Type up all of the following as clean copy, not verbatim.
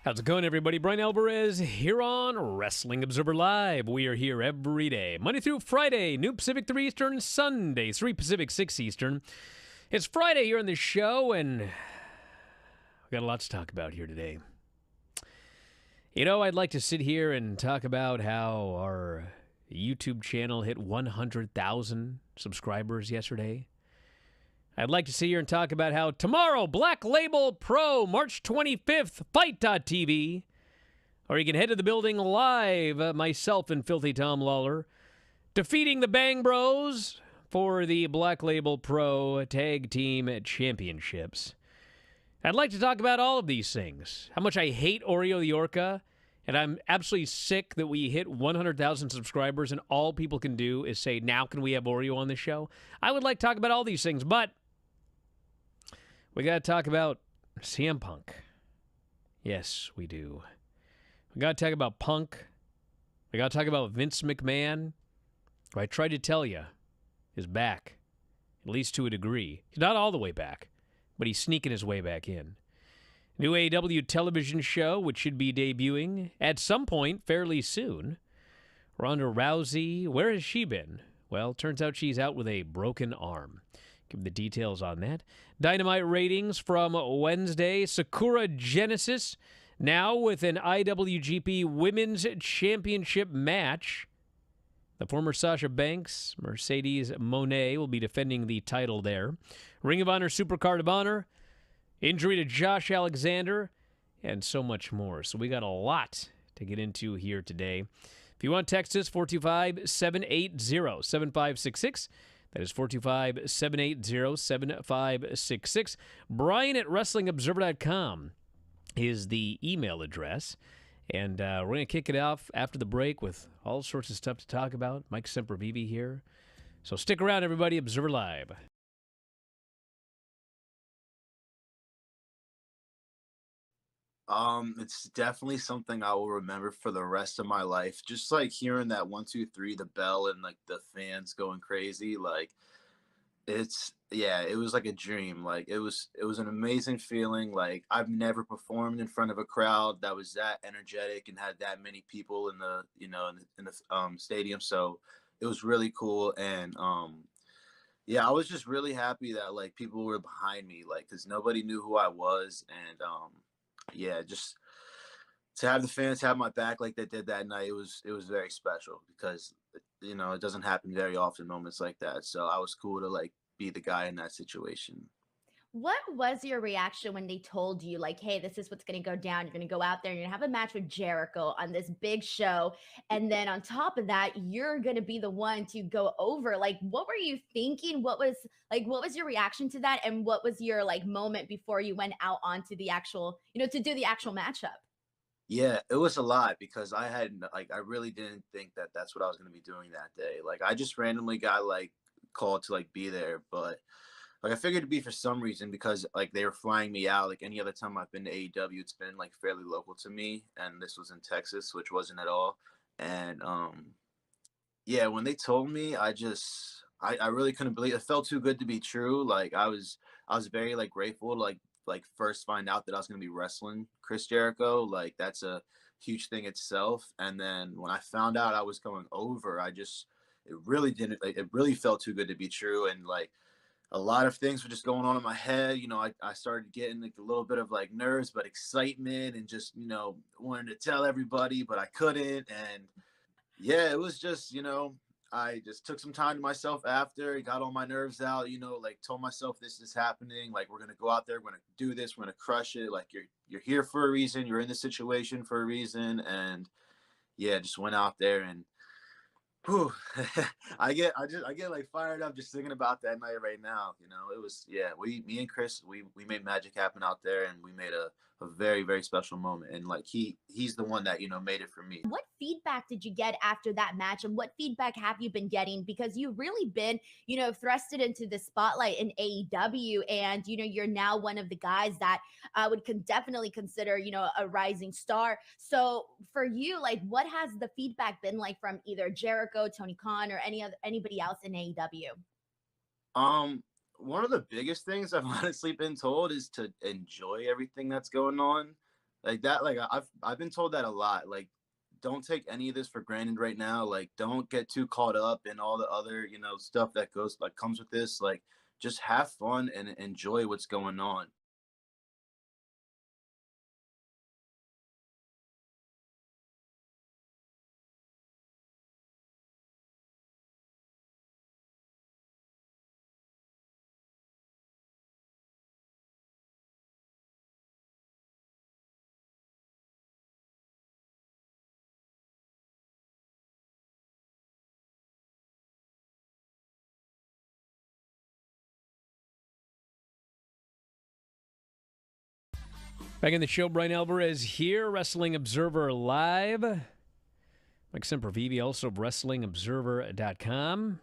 How's it going, everybody? Bryan Alvarez here on Wrestling Observer Live. We are here every day, Monday through Friday, noon Pacific 3 Eastern, Sunday 3 Pacific 6 Eastern. It's Friday here on the show, and we got a lot to talk about here today. You know, I'd like to sit here and talk about how our YouTube channel hit 100,000 subscribers yesterday. I'd like to sit here and talk about how tomorrow, Black Label Pro, March 25th, Fight.tv. Or you can head to the building live, myself and Filthy Tom Lawler, defeating the Bang Bros for the Black Label Pro Tag Team Championships. I'd like to talk about all of these things. How much I hate Oreo the Orca, and I'm absolutely sick that we hit 100,000 subscribers and all people can do is say, now can we have Oreo on the show? I would like to talk about all these things, but we got to talk about CM Punk. Yes, we do. We got to talk about Punk. We got to talk about Vince McMahon, who I tried to tell you is back, at least to a degree. He's not all the way back, but he's sneaking his way back in. New AEW television show, which should be debuting at some point fairly soon. Ronda Rousey, where has she been? Well, turns out she's out with a broken arm. Give the details on that. Dynamite ratings from Wednesday. Sakura Genesis now with an IWGP Women's Championship match. The former Sasha Banks, Mercedes Moné, will be defending the title there. Ring of Honor Supercard of Honor. Injury to Josh Alexander. And so much more. So we got a lot to get into here today. If you want to text us, 425-780-7566. That is 425-780-7566. Bryan at WrestlingObserver.com is the email address. And we're going to kick it off after the break with all sorts of stuff to talk about. Mike Sempervive here. So stick around, everybody. Observer Live. It's definitely something I will remember for the rest of my life. Just like hearing that 1, 2, 3, the bell and like the fans going crazy. Like it was like a dream. Like it was an amazing feeling. Like I've never performed in front of a crowd that was that energetic and had that many people in the, in the stadium. So it was really cool. And I was just really happy that like people were behind me, like, cause nobody knew who I was. And just to have the fans have my back like they did that night, it was very special because it doesn't happen very often, moments like that. So I was cool to like be the guy in that situation. What was your reaction when they told you, like, hey, this is what's going to go down? You're going to go out there and you're going to have a match with Jericho on this big show. And then on top of that, you're going to be the one to go over. Like, what were you thinking? What was your reaction to that? And what was your like moment before you went out onto the actual, to do the actual matchup? Yeah, it was a lot because I really didn't think that that's what I was going to be doing that day. Like I just randomly got like called to like be there, but like I figured it'd be for some reason because like they were flying me out. Like any other time I've been to AEW, it's been like fairly local to me, and this was in Texas, which wasn't at all. And when they told me, I really couldn't believe it. It felt too good to be true. Like I was very like grateful to like first find out that I was gonna be wrestling Chris Jericho. Like that's a huge thing itself. And then when I found out I was going over, it really didn't. Like, it really felt too good to be true, and like a lot of things were just going on in my head. I started getting like a little bit of like nerves, but excitement and just, wanting to tell everybody, but I couldn't. And yeah, it was just, I just took some time to myself after, got all my nerves out, like told myself this is happening. Like, we're going to go out there, we're going to do this, we're going to crush it. Like you're here for a reason. You're in this situation for a reason. And yeah, just went out there and whew, I get like fired up just thinking about that night right now. It was, me and Chris, we made magic happen out there, and we made a very, very special moment. And like he's the one that, made it for me. What feedback did you get after that match, and what feedback have you been getting? Because you've really been, thrusted into the spotlight in AEW, and, you're now one of the guys that would definitely consider, a rising star. So for you, like, what has the feedback been like from either Jericho, Tony Khan, or anybody else in AEW? One of the biggest things I've honestly been told is to enjoy everything that's going on. Like that, like I've been told that a lot. Like, don't take any of this for granted right now. Like, don't get too caught up in all the other, stuff that comes with this. Like, just have fun and enjoy what's going on. Back in the show, Bryan Alvarez here, Wrestling Observer Live. Mike Sempervive, also of WrestlingObserver.com.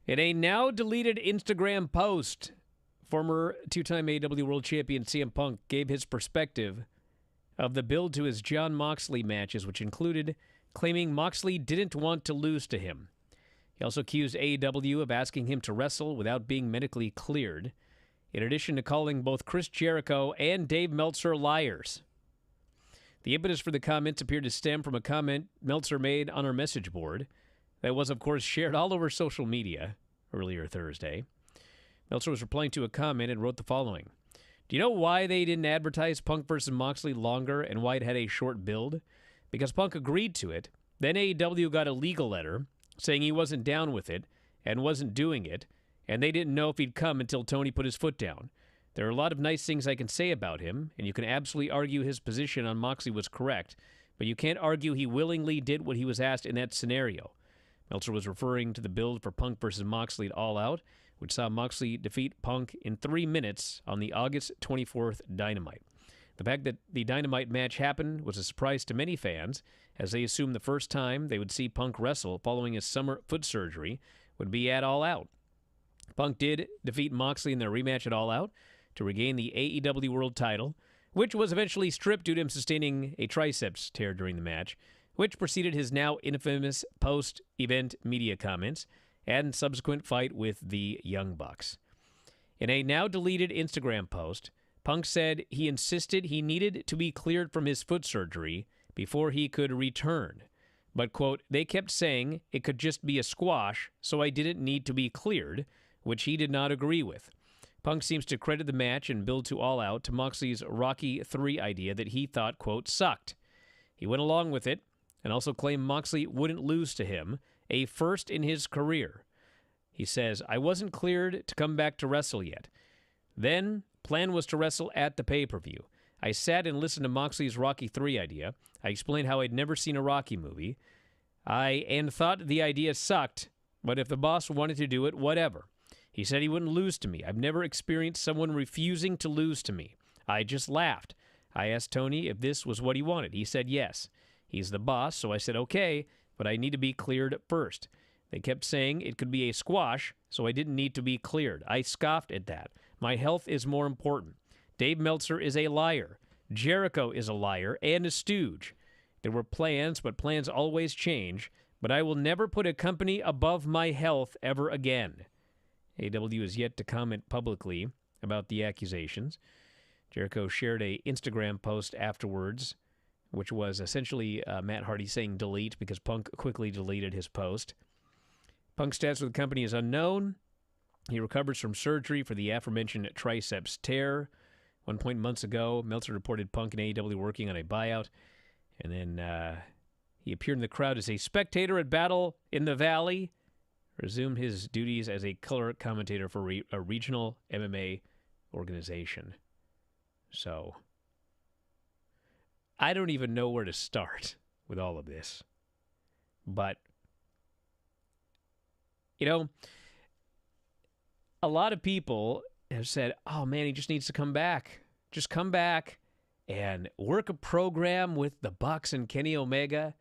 In a now-deleted Instagram post, former two-time AEW World Champion CM Punk gave his perspective of the build to his Jon Moxley matches, which included claiming Moxley didn't want to lose to him. He also accused AEW of asking him to wrestle without being medically cleared, in addition to calling both Chris Jericho and Dave Meltzer liars. The impetus for the comments appeared to stem from a comment Meltzer made on our message board that was, of course, shared all over social media earlier Thursday. Meltzer was replying to a comment and wrote the following. Do you know why they didn't advertise Punk versus Moxley longer and why it had a short build? Because Punk agreed to it. Then AEW got a legal letter saying he wasn't down with it and wasn't doing it, and they didn't know if he'd come until Tony put his foot down. There are a lot of nice things I can say about him, and you can absolutely argue his position on Moxley was correct, but you can't argue he willingly did what he was asked in that scenario. Meltzer was referring to the build for Punk versus Moxley at All Out, which saw Moxley defeat Punk in 3 minutes on the August 24th Dynamite. The fact that the Dynamite match happened was a surprise to many fans, as they assumed the first time they would see Punk wrestle following his summer foot surgery would be at All Out. Punk did defeat Moxley in their rematch at All Out to regain the AEW World title, which was eventually stripped due to him sustaining a triceps tear during the match, which preceded his now infamous post-event media comments and subsequent fight with the Young Bucks. In a now-deleted Instagram post, Punk said he insisted he needed to be cleared from his foot surgery before he could return. But, quote, they kept saying it could just be a squash, so I didn't need to be cleared, which he did not agree with. Punk seems to credit the match and build to All Out to Moxley's Rocky III idea that he thought, quote, sucked. He went along with it and also claimed Moxley wouldn't lose to him, a first in his career. He says, I wasn't cleared to come back to wrestle yet. Then, plan was to wrestle at the pay-per-view. I sat and listened to Moxley's Rocky III idea. I explained how I'd never seen a Rocky movie. And thought the idea sucked, but if the boss wanted to do it, whatever. He said he wouldn't lose to me. I've never experienced someone refusing to lose to me. I just laughed. I asked Tony if this was what he wanted. He said yes. He's the boss, so I said okay, but I need to be cleared first. They kept saying it could be a squash, so I didn't need to be cleared. I scoffed at that. My health is more important. Dave Meltzer is a liar. Jericho is a liar and a stooge. There were plans, but plans always change. But I will never put a company above my health ever again. AEW has yet to comment publicly about the accusations. Jericho shared a Instagram post afterwards, which was essentially Matt Hardy saying delete because Punk quickly deleted his post. Punk's status with the company is unknown. He recovers from surgery for the aforementioned triceps tear. 1 point months ago, Meltzer reported Punk and AEW working on a buyout. And then he appeared in the crowd as a spectator at Battle in the Valley, resumed his duties as a color commentator for a regional MMA organization. So, I don't even know where to start with all of this. But, you know, a lot of people have said, oh man, he just needs to come back. Just come back and work a program with the Bucks and Kenny Omega,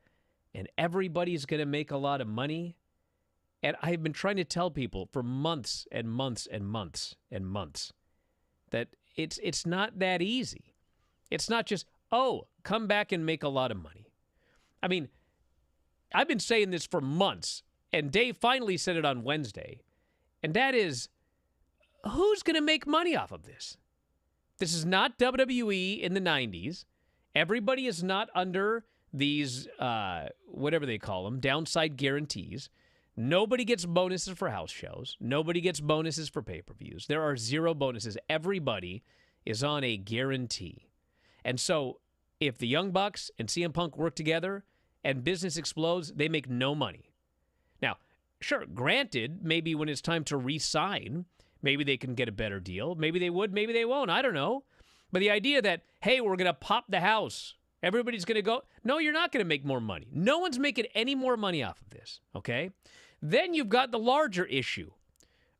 and everybody's going to make a lot of money. And I've been trying to tell people for months and months and months and months that it's not that easy. It's not just, oh, come back and make a lot of money. I mean, I've been saying this for months, and Dave finally said it on Wednesday, and that is, who's going to make money off of this? This is not WWE in the 90s. Everybody is not under these, whatever they call them, downside guarantees. Nobody gets bonuses for house shows. Nobody gets bonuses for pay-per-views. There are 0 bonuses. Everybody is on a guarantee. And so if the Young Bucks and CM Punk work together and business explodes, they make no money. Now, sure, granted, maybe when it's time to re-sign, maybe they can get a better deal. Maybe they would, maybe they won't. I don't know. But the idea that, hey, we're going to pop the house, everybody's going to go, no, you're not going to make more money. No one's making any more money off of this, okay? Then you've got the larger issue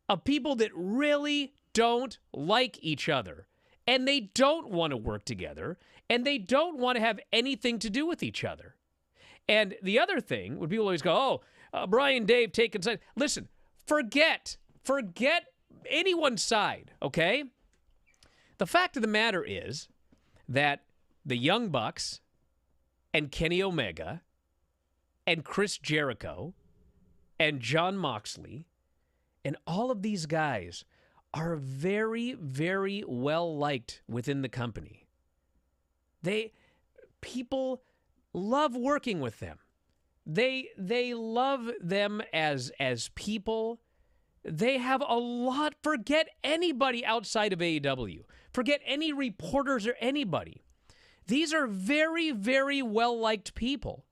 of people that really don't like each other, and they don't want to work together, and they don't want to have anything to do with each other. And the other thing, when people always go, Brian, Dave, taking side. Listen, forget anyone's side, okay? The fact of the matter is that the Young Bucks and Kenny Omega and Chris Jericho and Jon Moxley and all of these guys are very, very well liked within the company. People love working with them. They love them as people. They have a lot. Forget anybody outside of AEW. Forget any reporters or anybody. These are very, very well-liked people.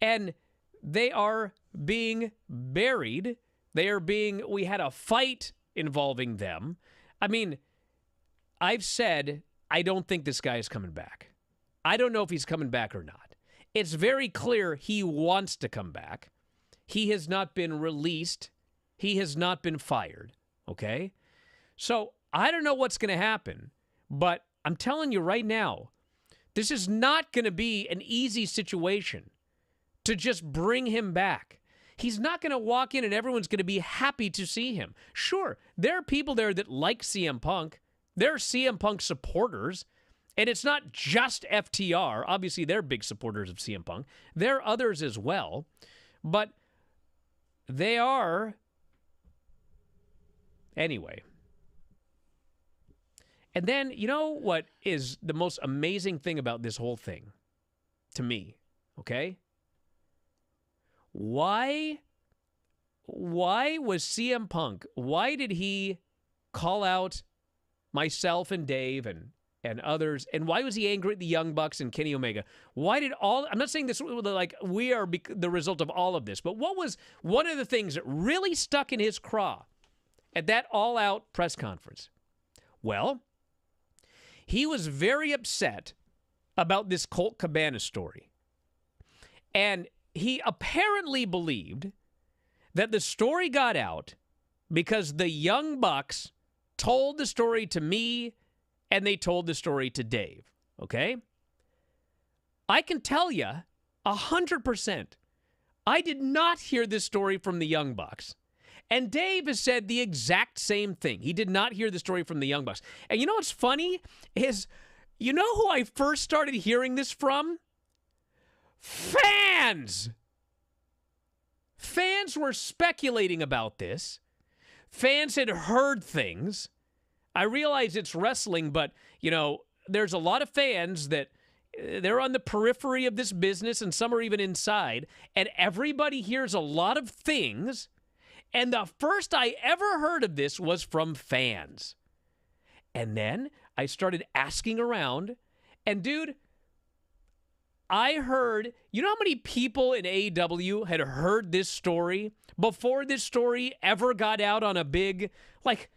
And they are being buried. We had a fight involving them. I mean, I've said, I don't think this guy is coming back. I don't know if he's coming back or not. It's very clear he wants to come back. He has not been released. He has not been fired, okay? So I don't know what's going to happen, but I'm telling you right now, this is not going to be an easy situation to just bring him back. He's not going to walk in and everyone's going to be happy to see him. Sure, there are people there that like CM Punk. There are CM Punk supporters, and it's not just FTR. Obviously, they're big supporters of CM Punk. There are others as well, but they are... Anyway. And then, you know what is the most amazing thing about this whole thing? To me, okay? Why was CM Punk, why did he call out myself and Dave and others, and why was he angry at the Young Bucks and Kenny Omega? I'm not saying this like we are the result of all of this, but what was one of the things that really stuck in his craw at that all-out press conference? Well, he was very upset about this Colt Cabana story. And he apparently believed that the story got out because the Young Bucks told the story to me and they told the story to Dave, okay? I can tell you 100%, I did not hear this story from the Young Bucks. And Dave has said the exact same thing. He did not hear the story from the Young Bucks. And you know what's funny is, you know who I first started hearing this from? Fans! Fans were speculating about this. Fans had heard things. I realize it's wrestling, but, you know, there's a lot of fans that they're on the periphery of this business, and some are even inside, and everybody hears a lot of things. And the first I ever heard of this was from fans. And then I started asking around. And dude, I heard, you know how many people in AEW had heard this story before this story ever got out on a big, like,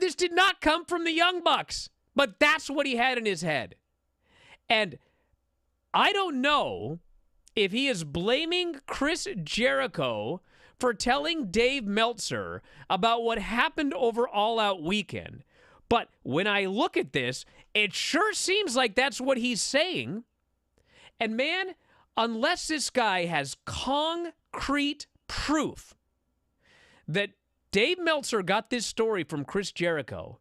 this did not come from the Young Bucks, but that's what he had in his head. And I don't know if he is blaming Chris Jericho for telling Dave Meltzer about what happened over All Out Weekend. But when I look at this, it sure seems like that's what he's saying. And man, unless this guy has concrete proof that Dave Meltzer got this story from Chris Jericho,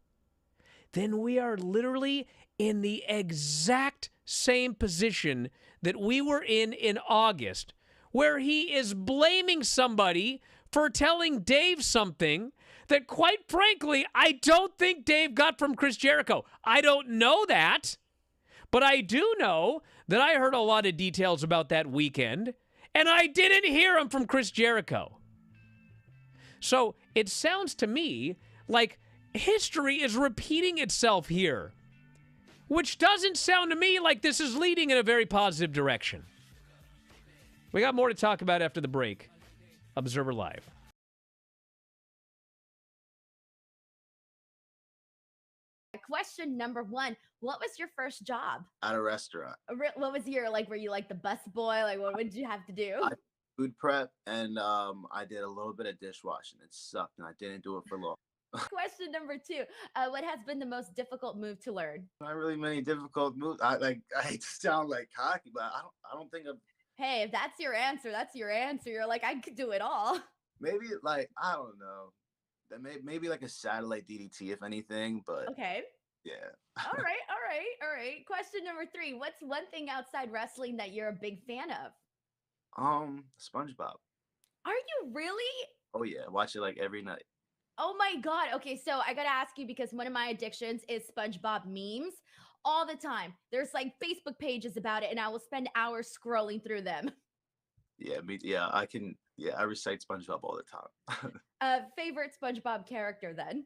then we are literally in the exact same position that we were in August, where he is blaming somebody for telling Dave something that, quite frankly, I don't think Dave got from Chris Jericho. I don't know that, but I do know that I heard a lot of details about that weekend, and I didn't hear them from Chris Jericho. So it sounds to me like history is repeating itself here, which doesn't sound to me like this is leading in a very positive direction. We got more to talk about after the break. Observer Live. Question number 1. What was your first job? At a restaurant. What was your, like, were you like the bus boy? Like, what did you have to do? I food prep, and I did a little bit of dishwashing. It sucked, and I didn't do it for long. Question number 2. What has been the most difficult move to learn? Not really many difficult moves. I hate to sound like cocky, but I don't think I've Hey, if that's your answer, that's your answer. You're like, I could do it all. maybe like I don't know. That maybe like a satellite DDT if anything, but Okay. yeah. All right. Question number 3. What's one thing outside wrestling that you're a big fan of? SpongeBob. Are you really? Oh yeah, watch it like every night. Oh my God. Okay, so I gotta ask you because one of my addictions is SpongeBob memes all the time. There's like Facebook pages about it, and I will spend hours scrolling through them. Yeah, I recite SpongeBob all the time. Favorite SpongeBob character then?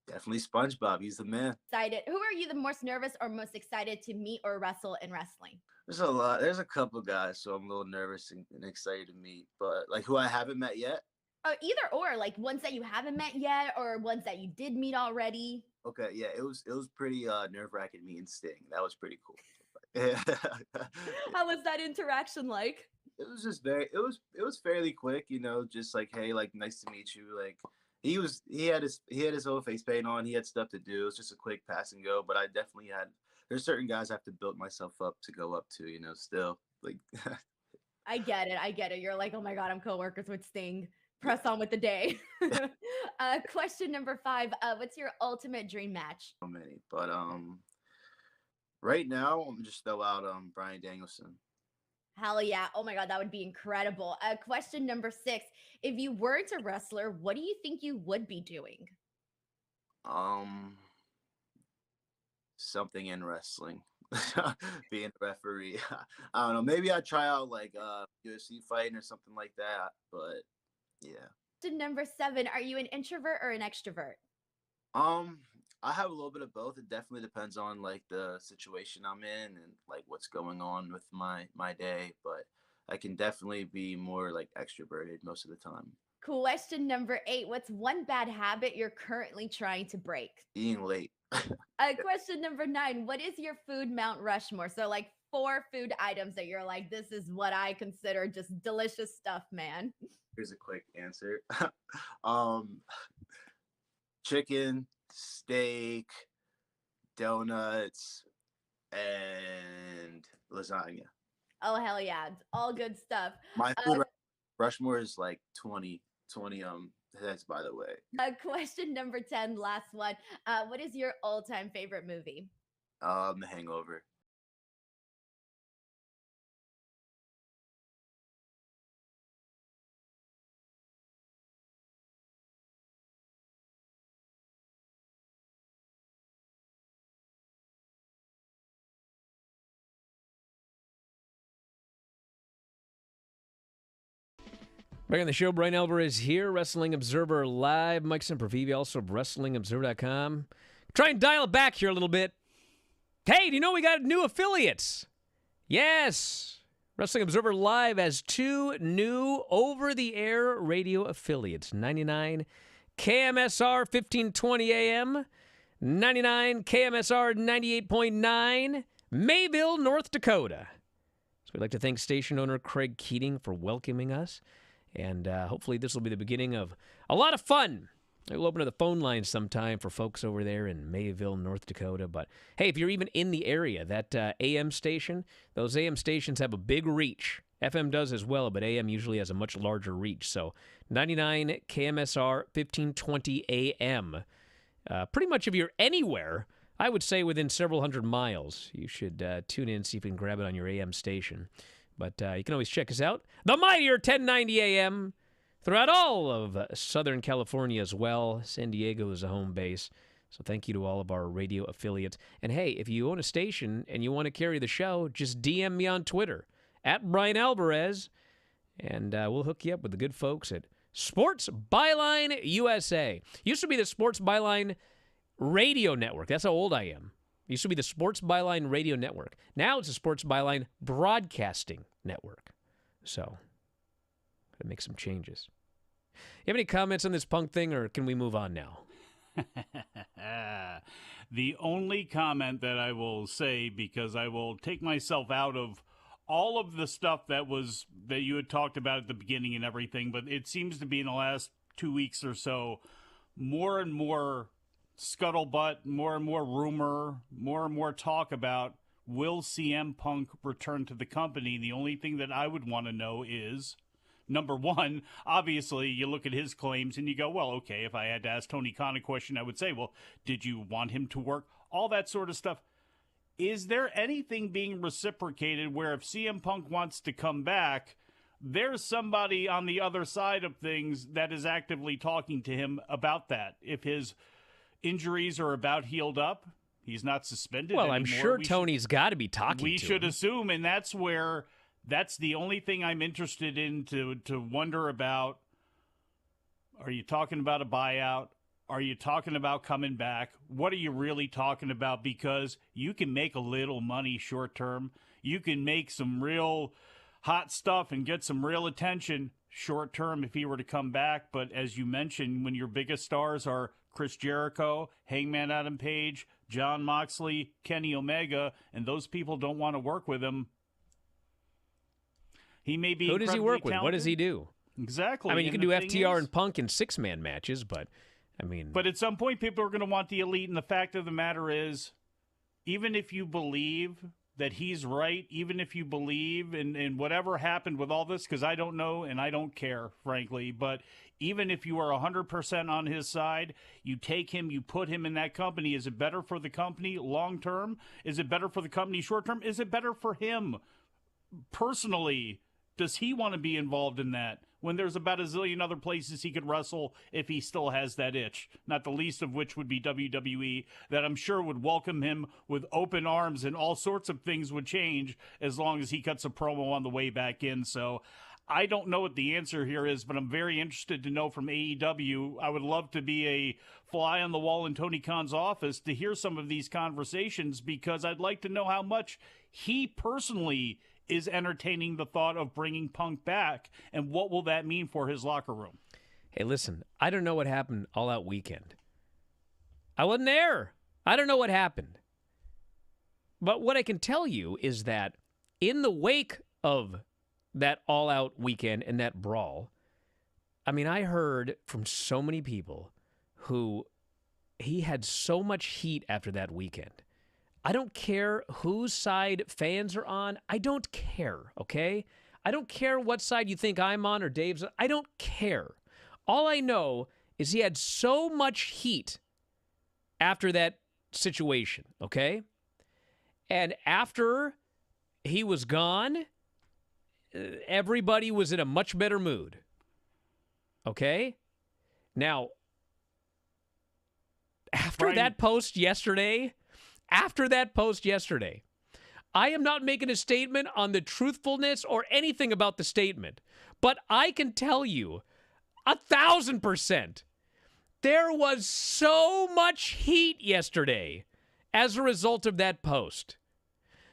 Definitely SpongeBob. He's the man. Excited. Who are you the most nervous or most excited to meet or wrestle in wrestling? There's a lot. There's a couple guys, so I'm a little nervous and excited to meet. But like who I haven't met yet. Either or, like ones that you haven't met yet or ones that you did meet already. Okay, yeah, it was pretty nerve-wracking meeting Sting. That was pretty cool. How was that interaction like? It was just it was fairly quick, just like, hey, like nice to meet you. Like he had his own face paint on, he had stuff to do. It was just a quick pass and go, but I definitely there's certain guys I have to build myself up to go up to, still. Like I get it. You're like, oh my God, I'm co-workers with Sting. Press on with the day. Question number 5. What's your ultimate dream match? So many, but right now I'm just throw out Bryan Danielson. Hell yeah. Oh my God, that would be incredible. Question number 6. If you weren't a wrestler, what do you think you would be doing? Something in wrestling. Being a referee. I don't know. Maybe I'd try out like UFC fighting or something like that, but yeah. Question number 7. Are you an introvert or an extrovert? I have a little bit of both. It definitely depends on like the situation I'm in and like what's going on with my day, but I can definitely be more like extroverted most of the time. Question number 8. What's one bad habit you're currently trying to break? Being late. Question number 9. What is your food Mount Rushmore? So like 4 food items that you're like, this is what I consider just delicious stuff, man. Here's a quick answer. Chicken, steak, donuts, and lasagna. Oh, hell yeah. All good stuff. My food Rushmore is like 20 heads, by the way. Question number 10, last one. What is your all-time favorite movie? The Hangover. Back on the show, Bryan Alvarez here, Wrestling Observer Live. Mike Sempervive, also of WrestlingObserver.com. Try and dial it back here a little bit. Hey, do you know we got new affiliates? Yes. Wrestling Observer Live has 2 new over-the-air radio affiliates. 99 KMSR 1520 AM, 99 KMSR 98.9, Mayville, North Dakota. So we'd like to thank station owner Craig Keating for welcoming us. And hopefully this will be the beginning of a lot of fun. We'll open to the phone lines sometime for folks over there in Mayville, North Dakota. But, hey, if you're even in the area, that AM station, those AM stations have a big reach. FM does as well, but AM usually has a much larger reach. So 99 KMSR, 1520 AM. Pretty much if you're anywhere, I would say within several hundred miles, you should tune in, see if you can grab it on your AM station. But you can always check us out. The Mightier 1090 AM, throughout all of Southern California as well. San Diego is a home base. So thank you to all of our radio affiliates. And hey, if you own a station and you want to carry the show, just DM me on Twitter at Bryan Alvarez, and we'll hook you up with the good folks at Sports Byline USA. Used to be the Sports Byline Radio Network. That's how old I am. Used to be the Sports Byline Radio Network. Now it's the Sports Byline Broadcasting Network. So, gotta make some changes. You have any comments on this Punk thing, or can we move on now? The only comment that I will say, because I will take myself out of all of the stuff that you had talked about at the beginning and everything, but it seems to be in the last 2 weeks or so, more and more scuttlebutt, more and more rumor, more and more talk about, will CM Punk return to the company? The only thing that I would want to know is, number one, obviously, you look at his claims and you go, well, okay, if I had to ask Tony Khan a question, I would say, well, did you want him to work? All that sort of stuff. Is there anything being reciprocated where if CM Punk wants to come back, there's somebody on the other side of things that is actively talking to him about that? If his injuries are about healed up, he's not suspended Well, anymore. I'm sure Tony's got to be talking to him. We should assume, and that's where... That's the only thing I'm interested in to wonder about. Are you talking about a buyout? Are you talking about coming back? What are you really talking about? Because you can make a little money short term. You can make some real hot stuff and get some real attention short term if he were to come back. But as you mentioned, when your biggest stars are Chris Jericho, Hangman Adam Page, Jon Moxley, Kenny Omega, and those people don't want to work with him, he may be. Who does he work with? What does he do? Exactly. I mean, you can do FTR and Punk in 6-man matches, but I mean. But at some point, people are going to want the elite, and the fact of the matter is, even if you believe that he's right, even if you believe in whatever happened with all this, because I don't know and I don't care, frankly, but even if you are 100% on his side, you take him, you put him in that company. Is it better for the company long term? Is it better for the company short term? Is it better for him personally? Does he want to be involved in that when there's about a zillion other places he could wrestle if he still has that itch? Not the least of which would be WWE, that I'm sure would welcome him with open arms, and all sorts of things would change as long as he cuts a promo on the way back in. So I don't know what the answer here is, but I'm very interested to know from AEW. I would love to be a fly on the wall in Tony Khan's office to hear some of these conversations, because I'd like to know how much he personally is entertaining the thought of bringing Punk back, and what will that mean for his locker room? Hey, listen, I don't know what happened All Out Weekend. I wasn't there. I don't know what happened. But what I can tell you is that in the wake of that All Out Weekend and that brawl, I mean, I heard from so many people who he had so much heat after that weekend. I don't care whose side fans are on. I don't care, okay? I don't care what side you think I'm on or Dave's on. I don't care. All I know is he had so much heat after that situation, okay? And after he was gone, everybody was in a much better mood, okay? Now, after that post yesterday, I am not making a statement on the truthfulness or anything about the statement, but I can tell you 1,000%, there was so much heat yesterday as a result of that post.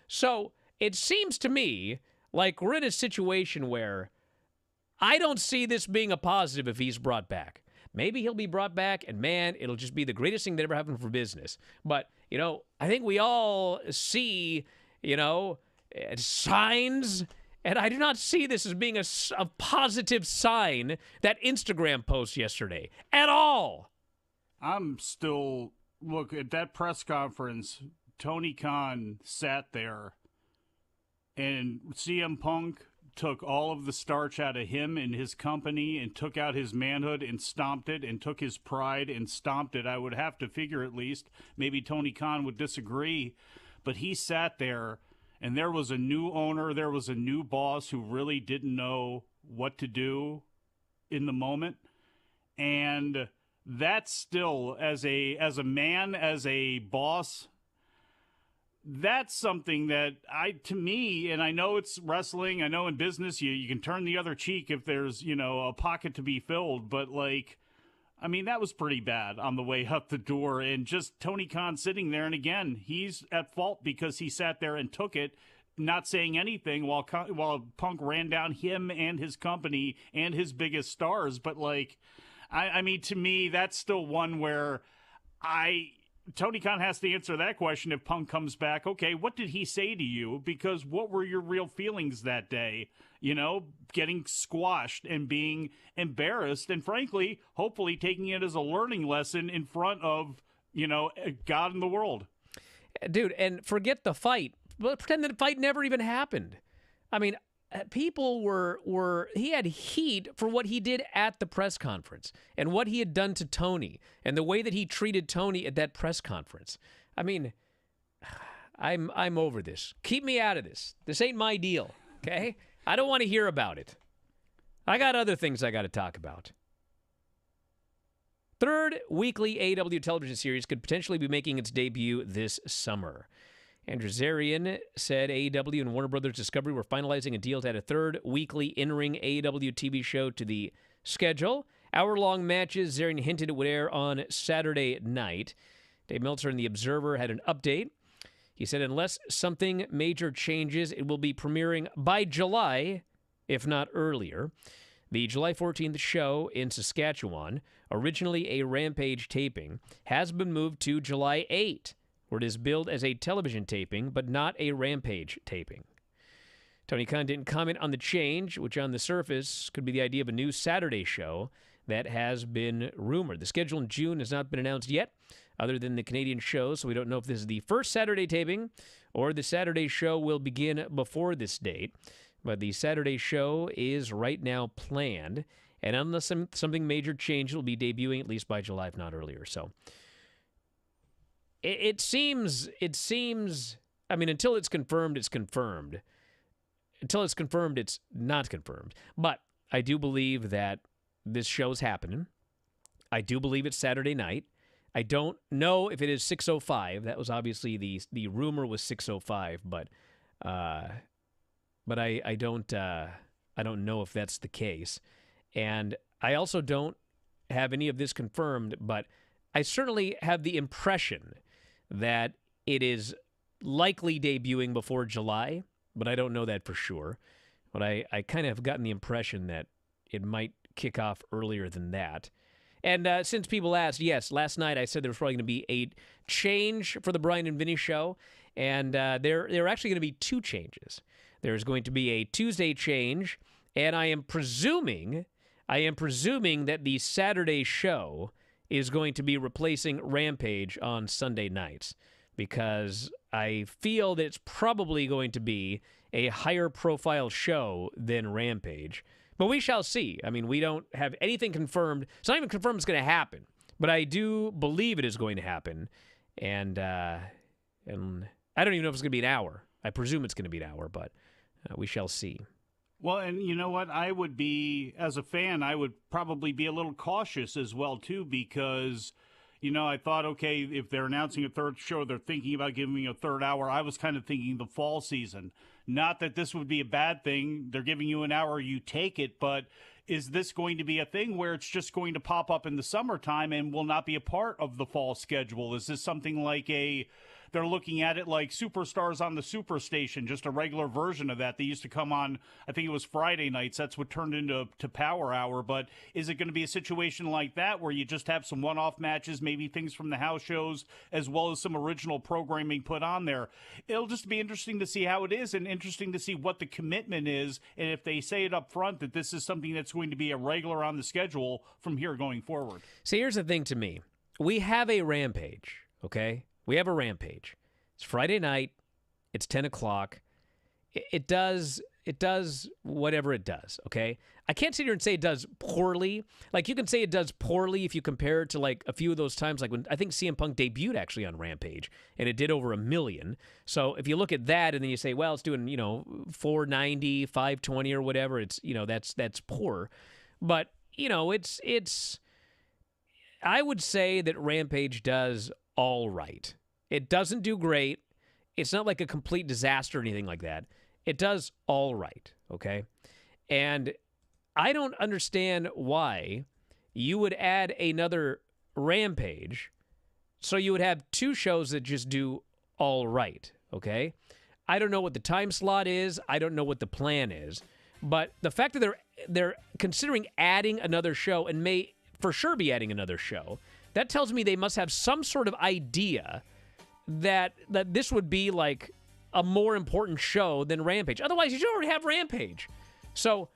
So it seems to me like we're in a situation where I don't see this being a positive if he's brought back. Maybe he'll be brought back, and man, it'll just be the greatest thing that ever happened for business. But, you know, I think we all see, you know, signs, and I do not see this as being a positive sign, that Instagram post yesterday, at all. I'm still, look, at that press conference, Tony Khan sat there, and CM Punk took all of the starch out of him and his company and took out his manhood and stomped it, and took his pride and stomped it. I would have to figure, at least. Maybe Tony Khan would disagree, but he sat there, and there was a new owner, there was a new boss who really didn't know what to do, in the moment. And that's still, as a man, as a boss, that's something that to me, and I know it's wrestling, I know in business you can turn the other cheek if there's, a pocket to be filled, but that was pretty bad on the way out the door. And just Tony Khan sitting there, and again, he's at fault because he sat there and took it, not saying anything while Punk ran down him and his company and his biggest stars. But to me, that's still one where Tony Khan has to answer that question if Punk comes back. Okay, what did he say to you? Because what were your real feelings that day? Getting squashed and being embarrassed, and frankly, hopefully taking it as a learning lesson in front of, God in the world. Dude, and forget the fight. Pretend that the fight never even happened. People he had heat for what he did at the press conference and what he had done to Tony and the way that he treated Tony at that press conference. I'm over this. Keep me out of this. This ain't my deal, okay? I don't want to hear about it. I got other things I got to talk about. Third weekly AEW television series could potentially be making its debut this summer. Andrew Zarian said AEW and Warner Brothers Discovery were finalizing a deal to add a third weekly in-ring AEW TV show to the schedule. Hour-long matches, Zarian hinted it would air on Saturday night. Dave Meltzer in The Observer had an update. He said unless something major changes, it will be premiering by July, if not earlier. The July 14th show in Saskatchewan, originally a Rampage taping, has been moved to July 8th. Where it is billed as a television taping, but not a Rampage taping. Tony Khan didn't comment on the change, which on the surface could be the idea of a new Saturday show that has been rumored. The schedule in June has not been announced yet, other than the Canadian show, so we don't know if this is the first Saturday taping or the Saturday show will begin before this date. But the Saturday show is right now planned, and unless something major changes, it will be debuting at least by July, if not earlier. So It seems, until it's confirmed, it's confirmed. Until it's confirmed, it's not confirmed. But I do believe that this show's happening. I do believe it's Saturday night. I don't know if it is 6:05. That was obviously the rumor was 6:05, but I don't know if that's the case. And I also don't have any of this confirmed, but I certainly have the impression that it is likely debuting before July, but I don't know that for sure. But I kind of have gotten the impression that it might kick off earlier than that. And since people asked, yes, last night I said there was probably going to be a change for the Bryan and Vinny show, and there are actually going to be two changes. There's going to be a Tuesday change, and I am presuming that the Saturday show is going to be replacing Rampage on Sunday nights, because I feel that it's probably going to be a higher profile show than Rampage. But we shall see. We don't have anything confirmed. It's not even confirmed it's going to happen, but I do believe it is going to happen. And I don't even know if it's going to be an hour. I presume it's going to be an hour, but we shall see. Well, and you know what? I would be, as a fan, I would probably be a little cautious as well, too, because, I thought, okay, if they're announcing a third show, they're thinking about giving me a third hour. I was kind of thinking the fall season. Not that this would be a bad thing. They're giving you an hour, you take it, but is this going to be a thing where it's just going to pop up in the summertime and will not be a part of the fall schedule? Is this something like they're looking at it like Superstars on the Superstation, just a regular version of that? They used to come on, I think it was Friday nights. That's what turned into Power Hour. But is it going to be a situation like that where you just have some one-off matches, maybe things from the house shows, as well as some original programming put on there? It'll just be interesting to see how it is, and interesting to see what the commitment is, and if they say it up front that this is something that's going to be a regular on the schedule from here going forward. See, here's the thing to me. We have a Rampage, okay? We have a Rampage. It's Friday night. It's 10 o'clock. It does whatever it does, okay? I can't sit here and say it does poorly. Like, you can say it does poorly if you compare it to, like, a few of those times, like when I think CM Punk debuted actually on Rampage, and it did over 1 million. So if you look at that and then you say, well, it's doing, 490, 520 or whatever, it's, that's poor. But you know, it's. I would say that Rampage does all right. It doesn't do great. It's not like a complete disaster or anything like that. It does all right, okay? And I don't understand why you would add another Rampage so you would have two shows that just do all right, okay? I don't know what the time slot is. I don't know what the plan is. But the fact that they're considering adding another show and may for sure be adding another show, that tells me they must have some sort of idea that this would be like a more important show than Rampage. Otherwise, you should already have Rampage. So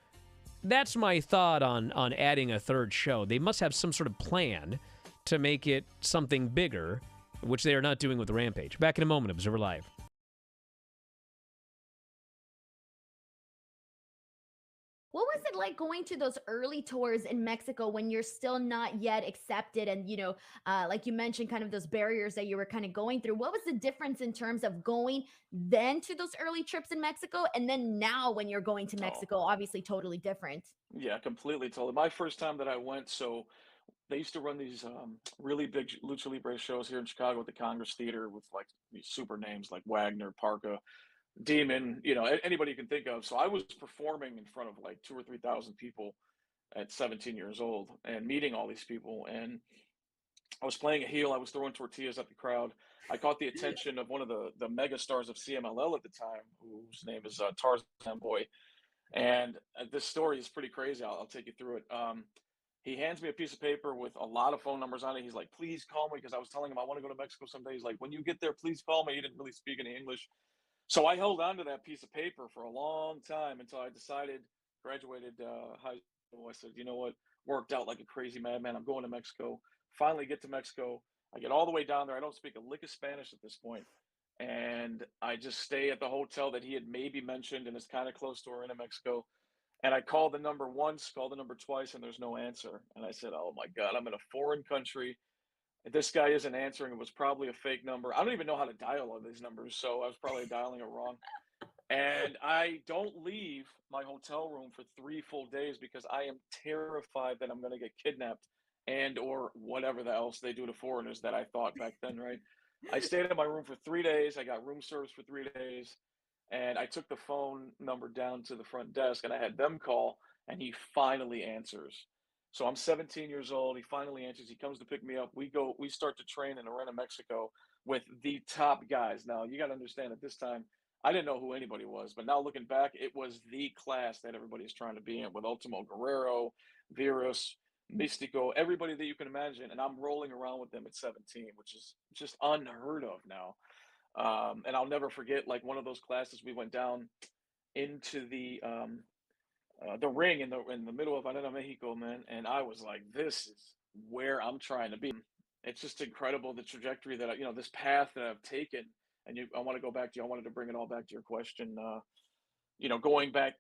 that's my thought on adding a third show. They must have some sort of plan to make it something bigger, which they are not doing with Rampage. Back in a moment, Observer Live. What was it like going to those early tours in Mexico when you're still not yet accepted? And, like you mentioned, kind of those barriers that you were kind of going through. What was the difference in terms of going then to those early trips in Mexico and then now when you're going to Mexico? Obviously, totally different. Yeah, completely. Totally. My first time that I went, so they used to run these really big Lucha Libre shows here in Chicago at the Congress Theater with like these super names like Wagner, Parka, Demon, anybody you can think of. So I was performing in front of like 2 or 3,000 people at 17 years old and meeting all these people. And I was playing a heel. I was throwing tortillas at the crowd. I caught the attention of one of the mega stars of CMLL at the time, whose name is Tarzan Boy. And this story is pretty crazy. I'll take you through it. He hands me a piece of paper with a lot of phone numbers on it. He's like, please call me, because I was telling him I want to go to Mexico someday. He's like, when you get there, please call me. He didn't really speak any English. So I held on to that piece of paper for a long time until I graduated high school. I said, you know what, worked out like a crazy madman. I'm going to Mexico. Finally get to Mexico. I get all the way down there. I don't speak a lick of Spanish at this point. And I just stay at the hotel that he had maybe mentioned, and it's kind of close to Arena, Mexico. And I called the number once, called the number twice, and there's no answer. And I said, oh my God, I'm in a foreign country. This guy isn't answering. It was probably a fake number. I don't even know how to dial all these numbers, so I was probably dialing it wrong. And I don't leave my hotel room for 3 full days because I am terrified that I'm going to get kidnapped and or whatever else they do to foreigners that I thought back then, right? I stayed in my room for 3 days. I got room service for 3 days. And I took the phone number down to the front desk, and I had them call, and he finally answers. So I'm 17 years old. He finally answers. He comes to pick me up. We start to train in Arena, Mexico with the top guys. Now, you got to understand at this time, I didn't know who anybody was. But now looking back, it was the class that everybody is trying to be in with Ultimo Guerrero, Virus, Mystico, everybody that you can imagine. And I'm rolling around with them at 17, which is just unheard of now. And I'll never forget, like, one of those classes, we went down into the ring in the middle of Arena Mexico, man, and I was like, this is where I'm trying to be. It's just incredible, the trajectory that this path that I've taken. And I want to go back to you. I wanted to bring it all back to your question. Going back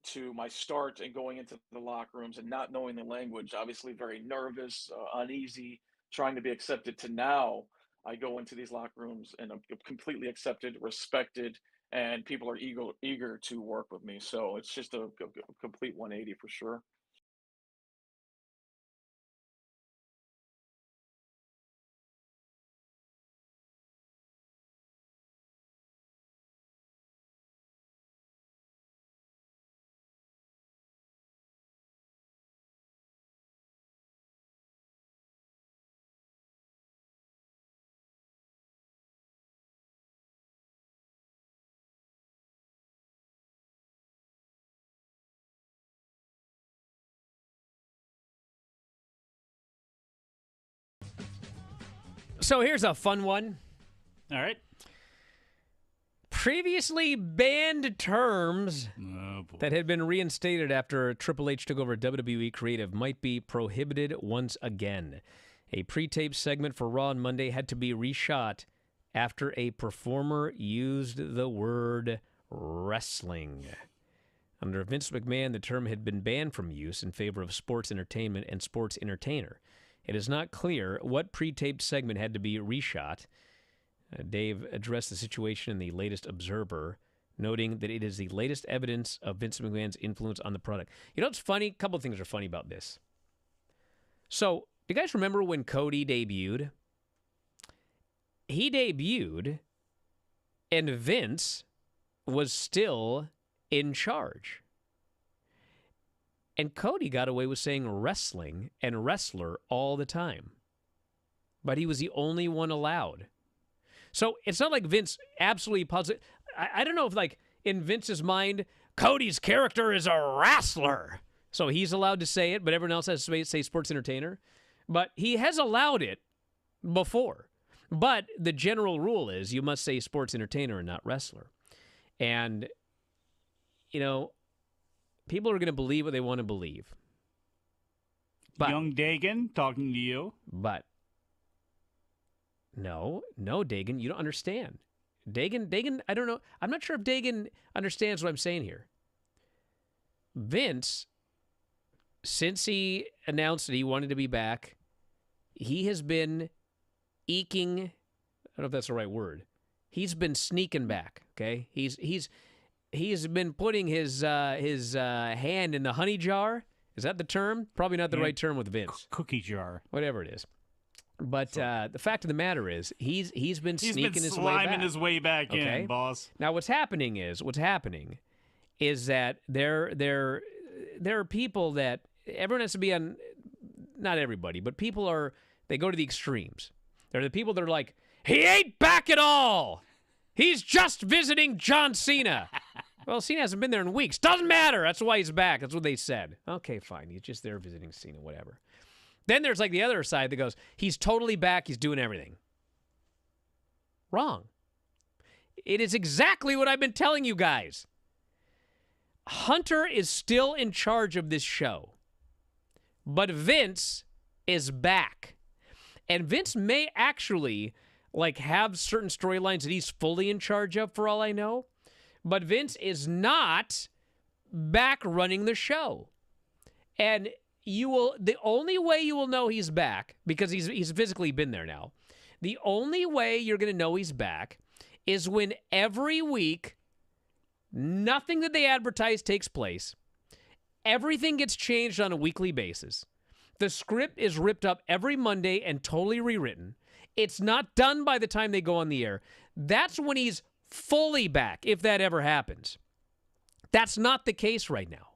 to my start and going into the locker rooms and not knowing the language, obviously very nervous, uneasy, trying to be accepted, to now I go into these locker rooms and I'm completely accepted, respected, and people are eager to work with me. So it's just a complete 180 for sure. So here's a fun one. All right. Previously banned terms that had been reinstated after Triple H took over WWE Creative might be prohibited once again. A pre-taped segment for Raw on Monday had to be reshot after a performer used the word wrestling. Under Vince McMahon, the term had been banned from use in favor of sports entertainment and sports entertainer. It is not clear what pre-taped segment had to be reshot. Dave addressed the situation in the latest Observer, noting that it is the latest evidence of Vince McMahon's influence on the product. You know what's funny? A couple of things are funny about this. So, do you guys remember when Cody debuted? He debuted, and Vince was still in charge. And Cody got away with saying wrestling and wrestler all the time. But he was the only one allowed. So it's not like Vince absolutely positive. I don't know if, like, in Vince's mind, Cody's character is a wrestler. So he's allowed to say it, but everyone else has to say sports entertainer. But he has allowed it before. But the general rule is you must say sports entertainer and not wrestler. And, you know, people are going to believe what they want to believe. But, Young Dagan talking to you. But, no, Dagan, you don't understand. Dagan, I don't know. I'm not sure if Dagan understands what I'm saying here. Vince, since he announced that he wanted to be back, he has been eking, I don't know if that's the right word. He's been sneaking back, okay? He's been putting his hand in the honey jar. Is that the term? Probably not the right term with Vince. Cookie jar. Whatever it is. But the fact of the matter is, he's been sneaking his way back. His way back in, boss. Now, what's happening is that there are people that everyone has to be on. Not everybody, but they go to the extremes. They're the people that are like, he ain't back at all. He's just visiting John Cena. Well, Cena hasn't been there in weeks. Doesn't matter. That's why he's back. That's what they said. Okay, fine. He's just there visiting Cena, whatever. Then there's like the other side that goes, he's totally back. He's doing everything. Wrong. It is exactly what I've been telling you guys. Hunter is still in charge of this show. But Vince is back. And Vince may actually have certain storylines that he's fully in charge of, for all I know. But Vince is not back running the show. And the only way you will know he's back, because he's physically been there now, the only way you're going to know he's back is when every week nothing that they advertise takes place. Everything gets changed on a weekly basis. The script is ripped up every Monday and totally rewritten. It's not done by the time they go on the air. That's when he's fully back, if that ever happens. That's not the case right now.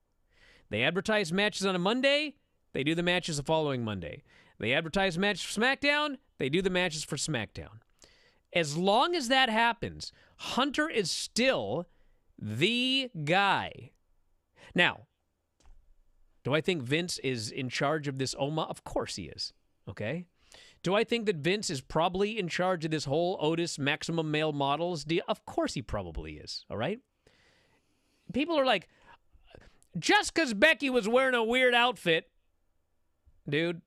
They advertise matches on a Monday. They do the matches the following Monday. They advertise matches for SmackDown. They do the matches for SmackDown. As long as that happens, Hunter is still the guy. Now, do I think Vince is in charge of this OMA? Of course he is, okay? Do I think that Vince is probably in charge of this whole Otis Maximum Male Models deal? Of course he probably is, all right? People are like, just because Becky was wearing a weird outfit, dude,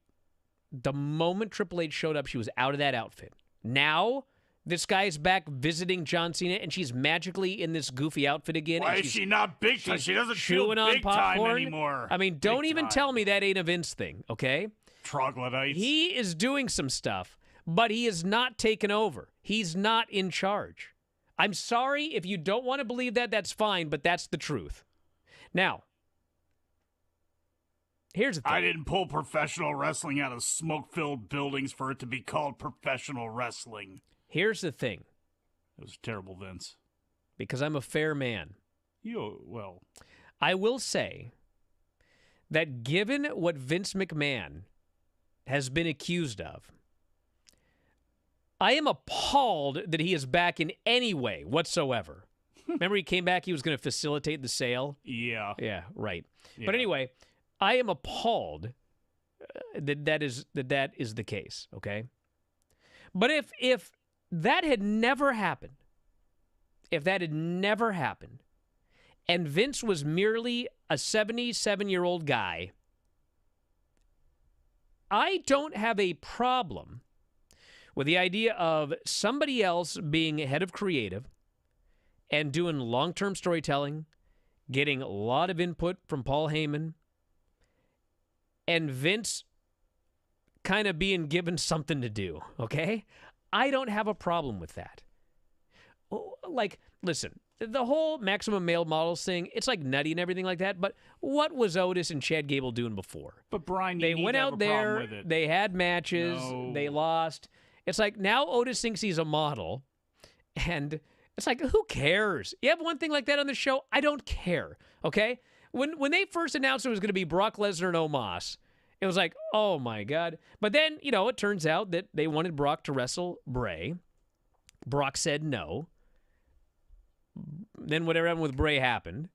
the moment Triple H showed up, she was out of that outfit. Now, this guy's back visiting John Cena, and she's magically in this goofy outfit again. Why is she not big time? She doesn't feel big time anymore. I mean, don't even tell me that ain't a Vince thing, okay? Troglodytes. He is doing some stuff, but he is not taken over. He's not in charge. I'm sorry if you don't want to believe that, that's fine, but that's the truth. Now, here's the thing. I didn't pull professional wrestling out of smoke-filled buildings for it to be called professional wrestling. Here's the thing. It was terrible, Vince. Because I'm a fair man. I will say that given what Vince McMahon has been accused of, I am appalled that he is back in any way whatsoever. Remember he came back, he was going to facilitate the sale? Yeah. Yeah, right. Yeah. But anyway, I am appalled that is the case, okay? But if that had never happened, and Vince was merely a 77-year-old guy, I don't have a problem with the idea of somebody else being head of creative and doing long-term storytelling, getting a lot of input from Paul Heyman, and Vince kind of being given something to do, okay? I don't have a problem with that. Listen, the whole Maximum Male Models thing, it's like nutty and everything like that, but what was Otis and Chad Gable doing before? But Brian, They went out there, with it. they had matches, they lost. It's like now Otis thinks he's a model, and it's like, who cares? You have one thing like that on the show, I don't care, okay? When they first announced it was going to be Brock Lesnar and Omos, it was like, oh my God. But then, it turns out that they wanted Brock to wrestle Bray. Brock said no. Then whatever happened with Bray happened.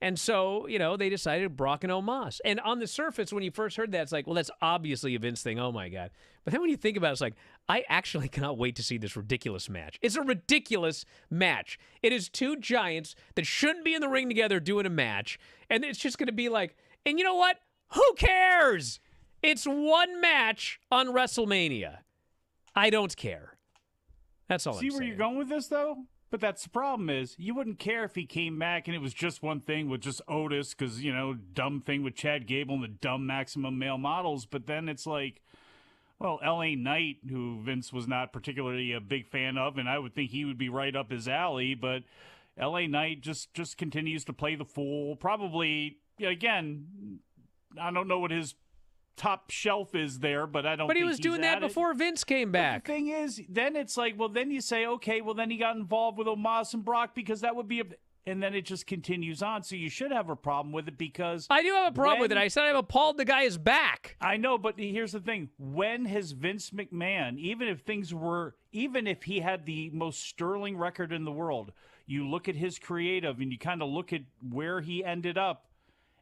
And so, they decided Brock and Omos. And on the surface, when you first heard that, it's like, well, that's obviously a Vince thing. Oh my God. But then when you think about it, it's like, I actually cannot wait to see this ridiculous match. It's a ridiculous match. It is two giants that shouldn't be in the ring together doing a match. And it's just going to be like, and you know what? Who cares? It's one match on WrestleMania. I don't care. That's all I'm saying. See where you're going with this, though? But that's the problem is you wouldn't care if he came back and it was just one thing with just Otis because, dumb thing with Chad Gable and the dumb Maximum Male Models. But then it's like, well, L.A. Knight, who Vince was not particularly a big fan of, and I would think he would be right up his alley, but L.A. Knight just continues to play the fool. Probably, again, I don't know what his top shelf is there, but I don't But think he was doing that before Vince came back. But the thing is, then it's like, well, then you say, okay, well, then he got involved with Omos and Brock because that would be and then it just continues on. So you should have a problem with it because I do have a problem with it. I said I'm appalled the guy is back. I know, but here's the thing. When has Vince McMahon, even if he had the most sterling record in the world, you look at his creative and you kind of look at where he ended up,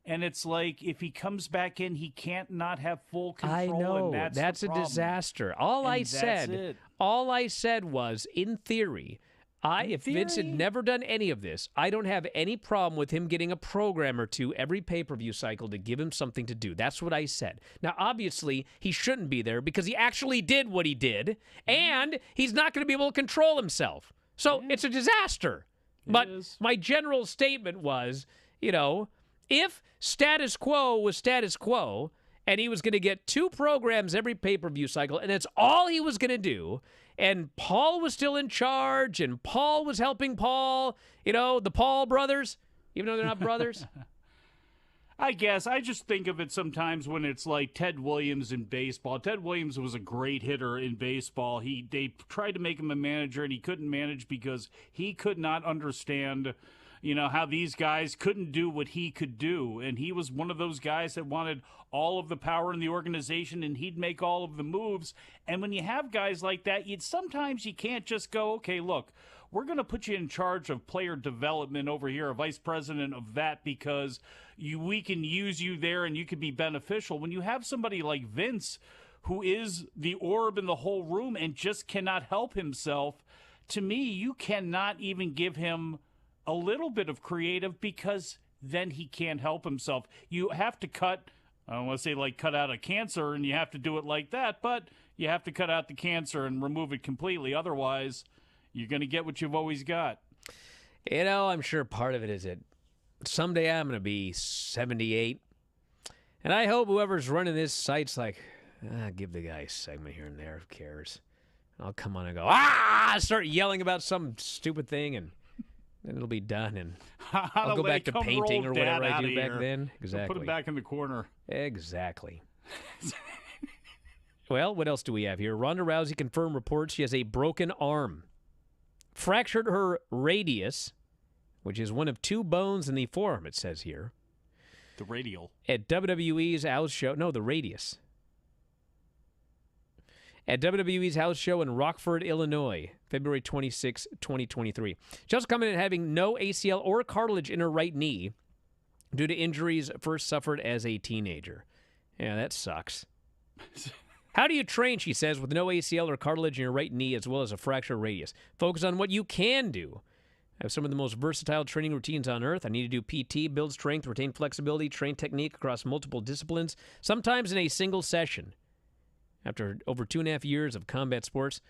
and it's like if he comes back in, he can't not have full control. I know. And that's a disaster. All I said was, in theory, if Vince had never done any of this, I don't have any problem with him getting a program or two every pay-per-view cycle to give him something to do. That's what I said. Now, obviously, he shouldn't be there because he actually did what he did, and he's not going to be able to control himself. So it's a disaster. But my general statement was, if status quo was status quo, and he was going to get 2 programs every pay-per-view cycle, and that's all he was going to do, and Paul was still in charge, and Paul was helping Paul, the Paul brothers, even though they're not brothers. I guess. I just think of it sometimes when it's like Ted Williams in baseball. Ted Williams was a great hitter in baseball. They tried to make him a manager, and he couldn't manage because he could not understand how these guys couldn't do what he could do. And he was one of those guys that wanted all of the power in the organization, and he'd make all of the moves. And when you have guys like that, sometimes you can't just go, okay, look, we're going to put you in charge of player development over here, a vice president of that, because we can use you there and you could be beneficial. When you have somebody like Vince, who is the orb in the whole room and just cannot help himself, to me, you cannot even give him a little bit of creative because then he can't help himself. You have to cut, I don't want to say like cut out a cancer and you have to do it like that, but you have to cut out the cancer and remove it completely. Otherwise, you're going to get what you've always got. I'm sure part of it is that someday I'm going to be 78. And I hope whoever's running this site's like, give the guy a segment here and there. Who cares? I'll come on and go, start yelling about some stupid thing, and then it'll be done, and I'll go back to painting or whatever I do back then. Exactly. Put it back in the corner. Exactly. Well, what else do we have here? Ronda Rousey confirmed reports she has a broken arm. Fractured her radius, which is one of 2 bones in the forearm, it says here. The radial. At WWE's house show. No, the radius. At WWE's house show in Rockford, Illinois, February 26, 2023. She also commented having no ACL or cartilage in her right knee due to injuries first suffered as a teenager. Yeah, that sucks. How do you train, she says, with no ACL or cartilage in your right knee as well as a fractured radius? Focus on what you can do. I have some of the most versatile training routines on earth. I need to do PT, build strength, retain flexibility, train technique across multiple disciplines, sometimes in a single session. After over 2.5 years of combat sports,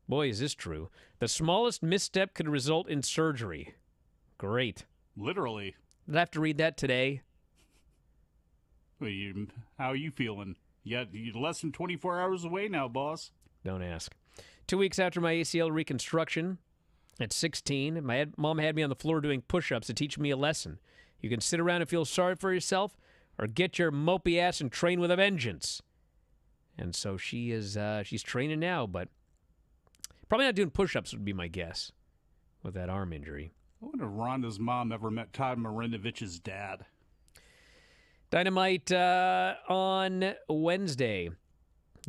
boy, is this true. The smallest misstep could result in surgery. Great. Literally. Did I have to read that today? Well, how are you feeling? You're less than 24 hours away now, boss. Don't ask. 2 weeks after my ACL reconstruction, At 16, my mom had me on the floor doing push-ups to teach me a lesson. You can sit around and feel sorry for yourself, or get your mopey ass and train with a vengeance. And so she's training now, but probably not doing push-ups would be my guess with that arm injury. I wonder if Ronda's mom ever met Todd Marinovich's dad. Dynamite on Wednesday.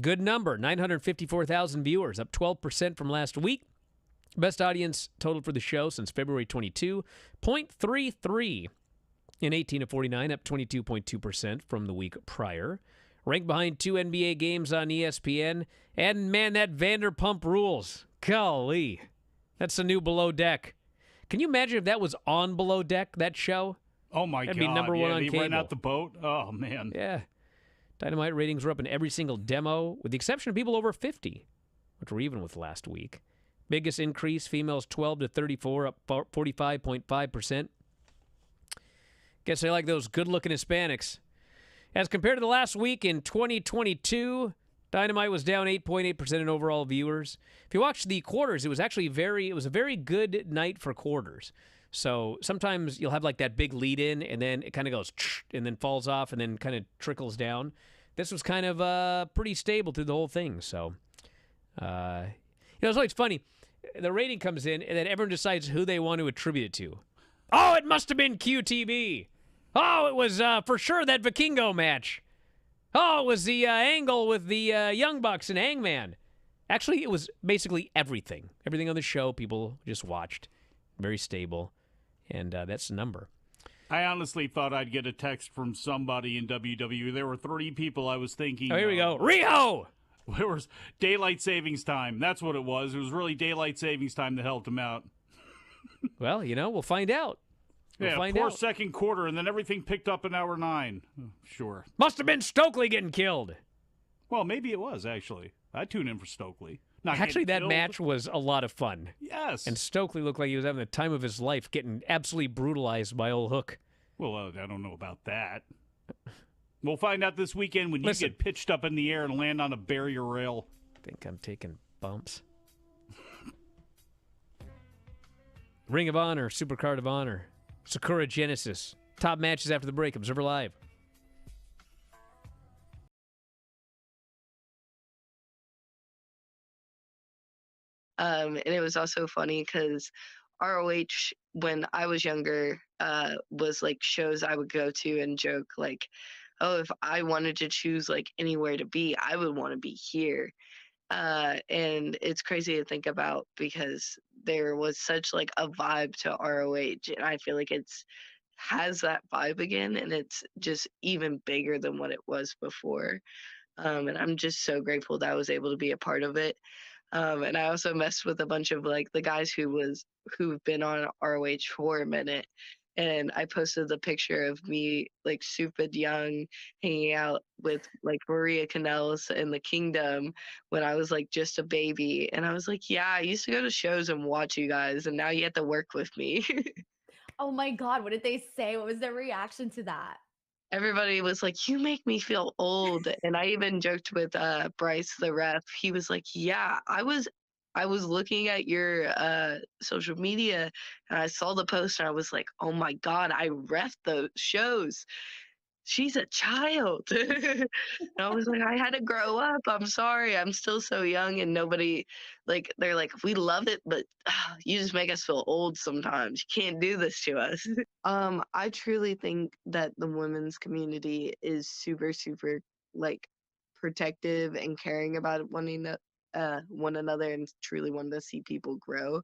Good number, 954,000 viewers, up 12% from last week. Best audience total for the show since February 22, 0.33 in 18 to 49, up 22.2% from the week prior. Ranked behind 2 NBA games on ESPN. And, man, that Vanderpump Rules. Golly. That's the new Below Deck. Can you imagine if that was on Below Deck, that show? Oh, my That'd God. be number one on they cable. ran out the boat? Oh, man. Yeah. Dynamite ratings were up in every single demo, with the exception of people over 50, which were even with last week. Biggest increase, females 12 to 34, up 45.5%. Guess I like those good-looking Hispanics. As compared to the last week in 2022, Dynamite was down 8.8% in overall viewers. If you watch the quarters, it was actually it was a very good night for quarters. So sometimes you'll have like that big lead in, and then it kind of goes and then falls off and then kind of trickles down. This was kind of pretty stable through the whole thing. So, it's always funny. The rating comes in, and then everyone decides who they want to attribute it to. Oh, it must have been QTV. Oh, it was for sure that Vikingo match. Oh, it was the angle with the Young Bucks and Hangman. Actually, it was basically everything. Everything on the show, people just watched. Very stable. And that's the number. I honestly thought I'd get a text from somebody in WWE. There were 3 people I was thinking. Oh, here we go. Rio! It was daylight savings time. That's what it was. It was really daylight savings time that helped him out. Well, we'll find out. Poor second quarter, and then everything picked up in hour 9. Sure. Must have been Stokely getting killed. Well, maybe it was, actually. I tuned in for Stokely. Actually, that match was a lot of fun. Yes. And Stokely looked like he was having the time of his life, getting absolutely brutalized by old Hook. Well, I don't know about that. We'll find out this weekend when you get pitched up in the air and land on a barrier rail. I think I'm taking bumps. Ring of Honor, Supercard of Honor, Sakura Genesis. Top matches after the break. Observer Live. And it was also funny because ROH, when I was younger, was like shows I would go to and joke like, oh, if I wanted to choose like anywhere to be, I would want to be here. And it's crazy to think about because there was such like a vibe to ROH, and I feel like has that vibe again, and it's just even bigger than what it was before. And I'm just so grateful that I was able to be a part of it. And I also messed with a bunch of like the guys who've been on ROH for a minute. And I posted the picture of me like super young hanging out with like Maria Kanellis in the Kingdom when I was like just a baby. And I was like, yeah, I used to go to shows and watch you guys, and now you have to work with me. Oh my God, what did they say? What was their reaction to that? Everybody was like, you make me feel old. And I even joked with Bryce, the ref. He was like, yeah, I was looking at your social media, and I saw the post, and I was like, oh my God, I ref those shows. She's a child. And I was like, I had to grow up. I'm sorry. I'm still so young. And nobody, like, they're like, we love it, but you just make us feel old sometimes. You can't do this to us. I truly think that the women's community is super, super, like, protective and caring about one another, and truly want to see people grow.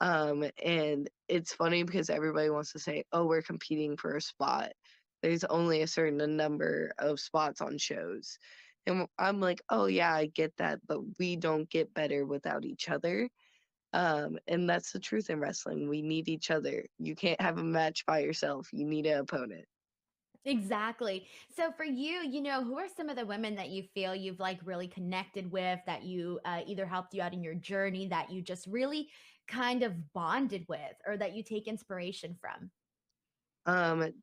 And it's funny because everybody wants to say, oh, we're competing for a spot. There's only a certain number of spots on shows. And I'm like, oh yeah, I get that, but we don't get better without each other. And that's the truth in wrestling. We need each other. You can't have a match by yourself. You need an opponent. Exactly. So for you, who are some of the women that you feel you've like really connected with, that you either helped you out in your journey, that you just really kind of bonded with, or that you take inspiration from?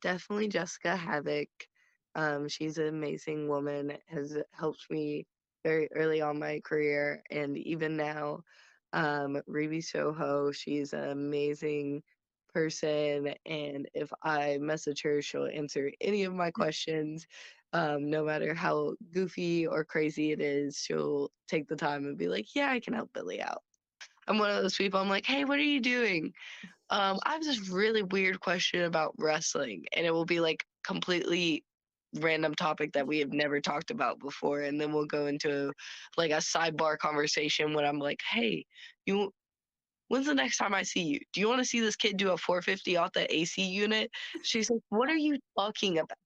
Definitely Jessica Havoc. She's an amazing woman, has helped me very early on my career, and even now. Ruby Soho. She's an amazing person, and if I message her, she'll answer any of my questions. No matter how goofy or crazy it is, she'll take the time and be like, "Yeah, I can help Billy out." I'm one of those people. I'm like, "Hey, what are you doing?" I have this really weird question about wrestling, and it will be like completely random topic that we have never talked about before, and then we'll go into like a sidebar conversation when I'm like, "Hey, you when's the next time I see you? Do you want to see this kid do a 450 off the AC unit?" She's like, "What are you talking about?"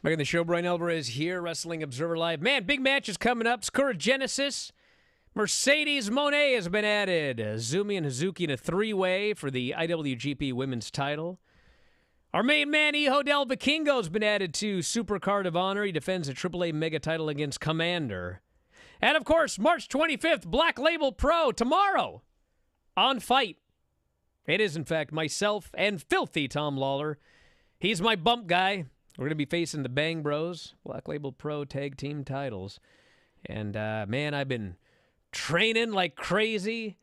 Back in the show, Bryan Alvarez here, Wrestling Observer Live. Man, big matches coming up. Sakura Genesis. Mercedes Moné has been added. Azumi and Hazuki in a three-way for the IWGP Women's title. Our main man, Hijo del Vikingo, has been added to Supercard of Honor. He defends a AAA Mega title against Commander. And, of course, March 25th, Black Label Pro, tomorrow, on Fight. It is, in fact, myself and filthy Tom Lawler. He's my bump guy. We're going to be facing the Bang Bros, Black Label Pro Tag Team titles. And, man, I've been training like crazy.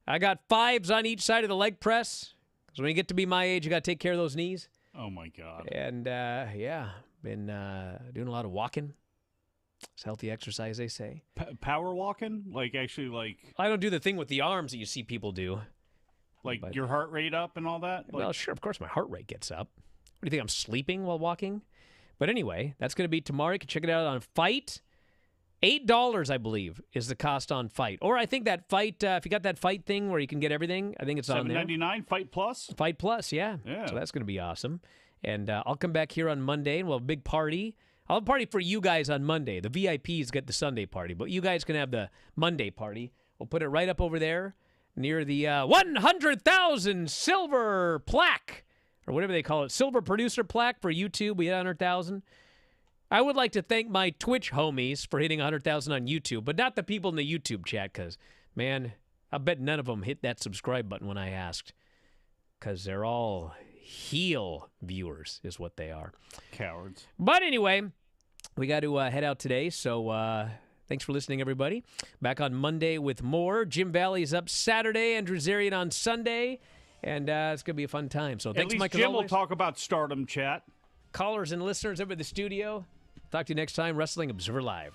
I got 5s on each side of the leg press. Because when you get to be my age, you got to take care of those knees. Oh, my God. And, yeah, been doing a lot of walking. It's healthy exercise, they say. Power walking? Like, actually, like... I don't do the thing with the arms that you see people do. Like, your heart rate up and all that? Like... Well, sure, of course my heart rate gets up. What do you think, I'm sleeping while walking? But anyway, that's going to be tomorrow. You can check it out on Fight. $8, I believe, is the cost on Fight. Or I think that Fight, if you got that Fight thing where you can get everything, I think it's on there. $7.99, Fight Plus? Fight Plus, yeah. Yeah. So that's going to be awesome. And I'll come back here on Monday, and we'll have a big party. I'll have a party for you guys on Monday. The VIPs get the Sunday party, but you guys can have the Monday party. We'll put it right up over there near the 100,000 silver plaque, or whatever they call it, silver producer plaque for YouTube. We hit 100,000. I would like to thank my Twitch homies for hitting 100,000 on YouTube, but not the people in the YouTube chat, because, man, I bet none of them hit that subscribe button when I asked, because they're all heel viewers is what they are. Cowards. But anyway, we got to head out today, so thanks for listening, everybody. Back on Monday with more. Jim Valley's up Saturday, Andrew Zarian on Sunday, and it's going to be a fun time. So thanks, Mike. At least Jim will talk about Stardom, chat. Callers and listeners over at the studio. Talk to you next time, Wrestling Observer Live.